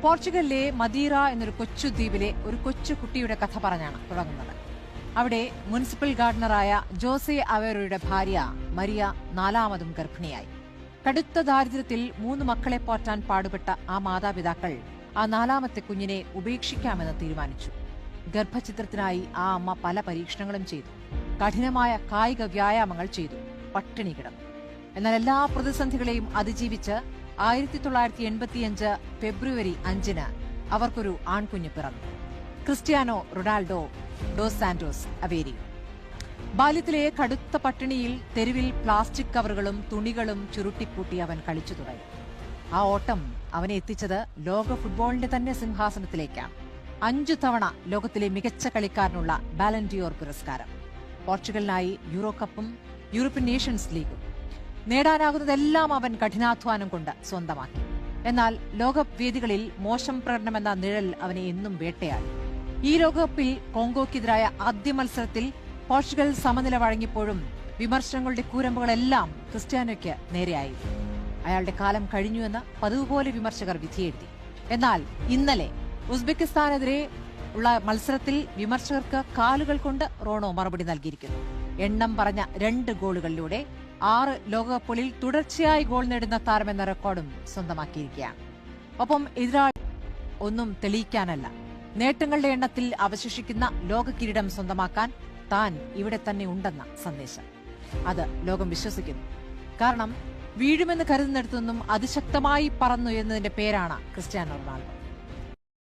പോർച്ചുഗലിലെ മദീറ എന്നൊരു കൊച്ചു ദ്വീപിലെ ഒരു കൊച്ചു കുട്ടിയുടെ കഥ പറഞ്ഞാണ് തുടങ്ങുന്നത്. അവിടെ മുനിസിപ്പൽ ഗാർഡനറായ ജോസെ അവേറോയുടെ ഭാര്യ മരിയ നാലാമതും ഗർഭിണിയായി. കടുത്ത ദാരിദ്ര്യത്തിൽ 3 മക്കളെ പോറ്റാൻ പാടുപെട്ട ആ മാതാപിതാക്കൾ ആ 4ാമത്തെ കുഞ്ഞിനെ ഉപേക്ഷിക്കാമെന്ന് തീരുമാനിച്ചു. ഗർഭചിത്രത്തിനായി ആ അമ്മ പല പരീക്ഷണങ്ങളും ചെയ്തു. കഠിനമായ കായിക വ്യായാമങ്ങൾ ചെയ്തു. പട്ടിണി കിടന്നു. എന്നാൽ എല്ലാ പ്രതിസന്ധികളെയും അതിജീവിച്ച് 1985 ഫെബ്രുവരി 5 അവർക്കൊരു ആൺകുഞ്ഞ് പിറന്നു. Cristiano Ronaldo dos Santos Aveiro. ബാല്യത്തിലെ കടുത്ത പട്ടിണിയിൽ തെരുവിൽ പ്ലാസ്റ്റിക് കവറുകളും തുണികളും ചുരുട്ടിക്കൂട്ടി അവൻ കളിച്ചു തുടങ്ങി. ആ ഓട്ടം അവനെ എത്തിച്ചത് ലോക ഫുട്ബോളിന്റെ തന്നെ സിംഹാസനത്തിലേക്കാണ്. 5 തവണ ലോകത്തിലെ മികച്ച കളിക്കാരനുള്ള ബാലൻഡിയോർ പുരസ്കാരം, പോർച്ചുഗലിനായി യൂറോ കപ്പും യൂറോപ്യൻ നേഷൻസ് ലീഗും. നേടാനാകുന്നതെല്ലാം അവൻ കഠിനാധ്വാനം കൊണ്ട് സ്വന്തമാക്കി. എന്നാൽ ലോകകപ്പ് വേദികളിൽ മോശം പ്രകടനമെന്ന നിഴൽ അവനെ എന്നും വേട്ടയാടി. ഈ ലോകകപ്പിൽ കോങ്കോയ്ക്കെതിരായ ആദ്യ മത്സരത്തിൽ പോർച്ചുഗൽ സമനില വഴങ്ങിയപ്പോഴും വിമർശനങ്ങളുടെ കൂരമ്പുകളെല്ലാം ക്രിസ്ത്യാനോയ്ക്ക് നേരെയായി. അയാളുടെ കാലം കഴിഞ്ഞുവെന്ന് പതിവുപോലെ വിമർശകർ വിധിയെഴുതി. എന്നാൽ ഇന്നലെ ഉസ്ബെക്കിസ്ഥാനെതിരെ ഉള്ള മത്സരത്തിൽ വിമർശകർക്ക് കാലുകൾ കൊണ്ട് റോണോ മറുപടി നൽകിയിരിക്കുന്നു. എണ്ണം പറഞ്ഞ 2 ഗോളുകളിലൂടെ 6 ലോകകപ്പുകളിൽ തുടർച്ചയായി ഗോൾ നേടുന്ന താരമെന്ന റെക്കോർഡും സ്വന്തമാക്കിയിരിക്കുകയാണ്. ഒപ്പം എതിരാളി ഒന്നും തെളിയിക്കാനല്ല, നേട്ടങ്ങളുടെ എണ്ണത്തിൽ അവശേഷിക്കുന്ന ലോക കിരീടം സ്വന്തമാക്കാൻ താൻ ഇവിടെ തന്നെ ഉണ്ടെന്ന സന്ദേശം. അത് ലോകം വിശ്വസിക്കുന്നു. കാരണം വീഴുമെന്ന് കരുതുന്നിടത്തുനിന്നും അതിശക്തമായി പറന്നുയരുന്നതിന്റെ പേരാണ് ക്രിസ്ത്യാനോ റൊണാൾഡോ.